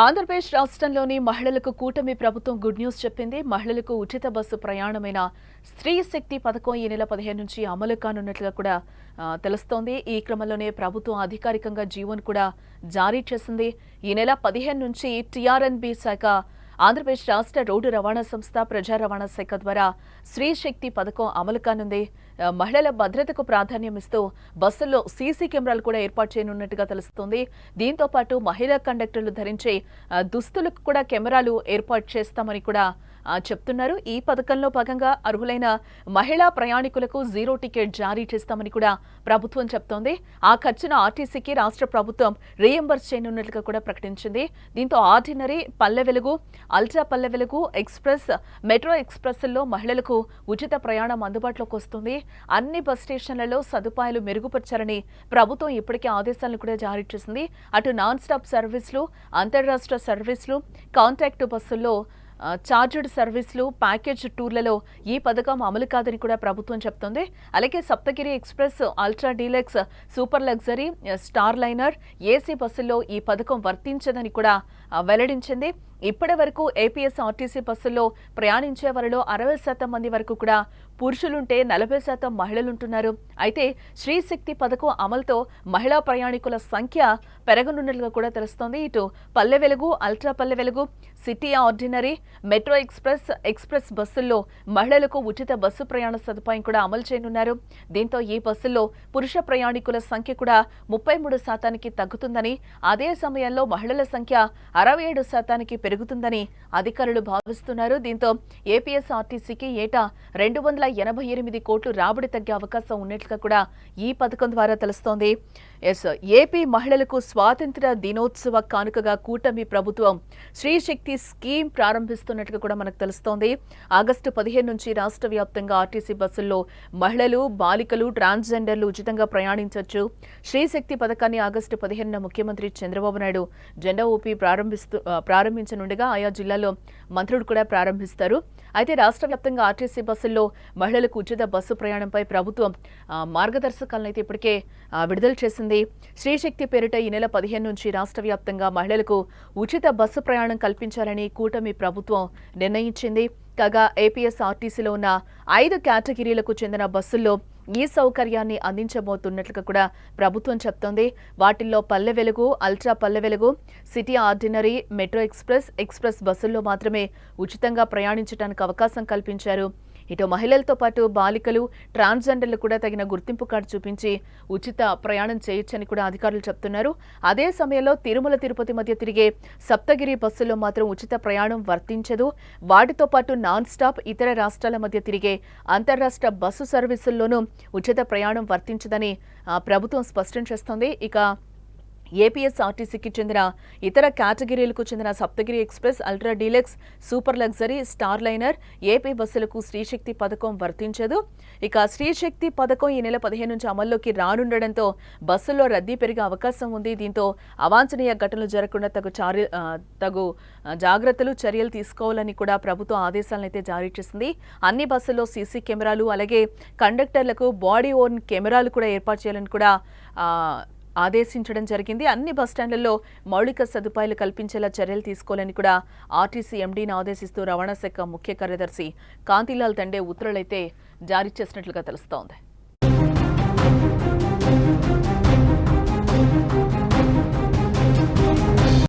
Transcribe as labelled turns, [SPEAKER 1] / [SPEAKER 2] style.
[SPEAKER 1] ఆంధ్రప్రదేశ్ రాష్ట్రంలోని మహిళలకు కూటమి ప్రభుత్వం గుడ్ న్యూస్ చెప్పింది. మహిళలకు ఉచిత బస్సు ప్రయాణమైన స్త్రీ శక్తి పథకం ఈ నెల 15 నుంచి అమలు కానున్నట్లుగా కూడా తెలుస్తోంది. ఈ క్రమంలోనే ప్రభుత్వం అధికారికంగా జీవోను కూడా జారీ చేసింది. ఈ నెల 15 నుంచి టీఆర్ఎన్బీ శాఖ ఆంధ్రప్రదేశ్ రాష్ట్ర రోడ్డు రవాణా సంస్థ ప్రజా రవాణా శాఖ ద్వారా స్త్రీ శక్తి పథకం అమలు కానుంది. మహిళల భద్రతకు ప్రాధాన్యం ఇస్తూ బస్సుల్లో సీసీ కెమెరాలు కూడా ఏర్పాటు చేయనున్నట్టుగా తెలుస్తోంది. దీంతో పాటు మహిళా కండక్టర్లు ధరించే దుస్తులకు కూడా కెమెరాలు ఏర్పాటు చేస్తామని కూడా చెప్తున్నారు. ఈ పథకంలో భాగంగా అర్హులైన మహిళా ప్రయాణికులకు జీరో టికెట్ జారీ చేస్తామని కూడా ప్రభుత్వం చెప్తోంది. ఆ ఖర్చును ఆర్టీసీకి రాష్ట్ర ప్రభుత్వం రీఎంబర్స్ చేయనున్నట్లుగా కూడా ప్రకటించింది. దీంతో ordinary, Palle Velugu, ultra Palle Velugu, express, metro ఎక్స్ప్రెస్ల్లో మహిళలకు ఉచిత ప్రయాణం అందుబాటులోకి వస్తుంది. అన్ని బస్ స్టేషన్లలో సదుపాయాలు మెరుగుపరచాలని ప్రభుత్వం ఇప్పటికే ఆదేశాలను కూడా జారీ చేసింది. అటు నాన్ స్టాప్ సర్వీసులు, అంతర్రాష్ట్ర సర్వీసులు, కాంట్రాక్టు బస్సుల్లో చార్జర్డ్ సర్వీసులు, ప్యాకేజ్ టూర్లలో ఈ పథకం అమలు కాదని కూడా ప్రభుత్వం చెప్తోంది. అలాగే Saptagiri express, ultra deluxe, super luxury, star liner, AC బస్సుల్లో ఈ పథకం వర్తించదని కూడా వెల్లడించింది. ఇప్పటి వరకు ఏపీఎస్ఆర్టీసీ బస్సుల్లో ప్రయాణించే వారిలో 60% మంది వరకు కూడా పురుషులుంటే 40% మహిళలుంటున్నారు. అయితే స్త్రీ శక్తి పథకం అమలుతో మహిళా ప్రయాణికుల సంఖ్య పెరగనున్నట్లుగా కూడా తెలుస్తోంది. ఇటు Palle Velugu, ultra Palle Velugu, city ordinary, metro express, express బస్సుల్లో మహిళలకు ఉచిత బస్సు ప్రయాణ సదుపాయం కూడా అమలు చేయనున్నారు. దీంతో ఈ బస్సుల్లో పురుష ప్రయాణికుల సంఖ్య కూడా 33% తగ్గుతుందని, అదే సమయంలో మహిళల సంఖ్య 67% పెరుగుతుందని అధికారులు భావిస్తున్నారు. దీంతో ఏపీఎస్ఆర్టీసీకి ఏటా 288 కోట్లు రాబడి తగ్గే అవకాశం ఉన్నట్లుగా కూడా ఈ పథకం ద్వారా తెలుస్తోంది. ఏపీ మహిళలకు స్వాతంత్ర దినోత్సవ కానుకగా కూటమి ప్రభుత్వం స్త్రీ శక్తి స్కీమ్ ప్రారంభిస్తున్నట్లుగా కూడా మనకు తెలుస్తోంది. ఆగస్టు 15 నుంచి రాష్ట్ర వ్యాప్తంగా ఆర్టీసీ బస్సుల్లో మహిళలు, బాలికలు, ట్రాన్స్జెండర్లు ఉచితంగా ప్రయాణించవచ్చు. స్త్రీ శక్తి పథకాన్ని ఆగస్టు 15న ముఖ్యమంత్రి చంద్రబాబు నాయుడు జెండా ఊపి ప్రారంభించనుండగా ఆయా జిల్లాల్లో మంత్రులు కూడా ప్రారంభిస్తారు. అయితే రాష్ట్ర వ్యాప్తంగా ఆర్టీసీ బస్సుల్లో మహిళలకు ఉచిత బస్సు ప్రయాణంపై ప్రభుత్వం మార్గదర్శకాలను అయితే ఇప్పటికే విడుదల చేసింది. శ్రీశక్తి పేరిట ఈ నెల 15 నుంచి రాష్ట్ర వ్యాప్తంగా మహిళలకు ఉచిత బస్సు ప్రయాణం కల్పించాలని కూటమి ప్రభుత్వం నిర్ణయించింది. కాగా ఏపీఎస్ఆర్టీసీలో ఉన్న 5 కేటగిరీలకు చెందిన బస్సుల్లో ఈ సౌకర్యాన్ని అందించబోతున్నట్లుగా కూడా ప్రభుత్వం చెప్తోంది. వాటిల్లో Palle Velugu, ultra Palle Velugu, city ordinary, metro express, express బస్సుల్లో మాత్రమే ఉచితంగా ప్రయాణించడానికి అవకాశం కల్పించారు. ఇటు మహిళలతో పాటు బాలికలు, ట్రాన్స్జెండర్లు కూడా తగిన గుర్తింపు కార్డు చూపించి ఉచిత ప్రయాణం చేయొచ్చని కూడా అధికారులు చెప్తున్నారు. అదే సమయంలో తిరుమల తిరుపతి మధ్య తిరిగే సప్తగిరి బస్సుల్లో మాత్రం ఉచిత ప్రయాణం వర్తించదు. వాటితో పాటు నాన్ స్టాప్ ఇతర రాష్ట్రాల మధ్య తిరిగే అంతర్రాష్ట్ర బస్సు సర్వీసుల్లోనూ ఉచిత ప్రయాణం వర్తించదని ప్రభుత్వం స్పష్టం చేస్తోంది. ఇక ఏపీఎస్ఆర్టీసీకి చెందిన ఇతర కేటగిరీలకు చెందిన Saptagiri express, ultra deluxe, super luxury, star liner, AP బస్సులకు స్త్రీశక్తి పథకం వర్తించదు. ఇక స్త్రీశక్తి పథకం ఈ నెల 15 నుంచి అమల్లోకి రానుండడంతో బస్సుల్లో రద్దీ పెరిగే అవకాశం ఉంది. దీంతో అవాంఛనీయ ఘటనలు జరగకుండా తగు జాగ్రత్తలు, చర్యలు తీసుకోవాలని కూడా ప్రభుత్వం ఆదేశాలను అయితే జారీ చేసింది. అన్ని బస్సుల్లో సీసీ కెమెరాలు, అలాగే కండక్టర్లకు బాడీ ఓర్న్ కెమెరాలు కూడా ఏర్పాటు చేయాలని కూడా ఆదేశించడం జరిగింది. అన్ని బస్టాండ్లలో మౌలిక సదుపాయాలు కల్పించేలా చర్యలు తీసుకోవాలని కూడా ఆర్టీసీ ఎండీని ఆదేశిస్తూ రవాణా శాఖ ముఖ్య కార్యదర్శి కాంతిలాల్ దండే ఉత్తర్వులైతే జారీ చేసినట్లుగా తెలుస్తోంది.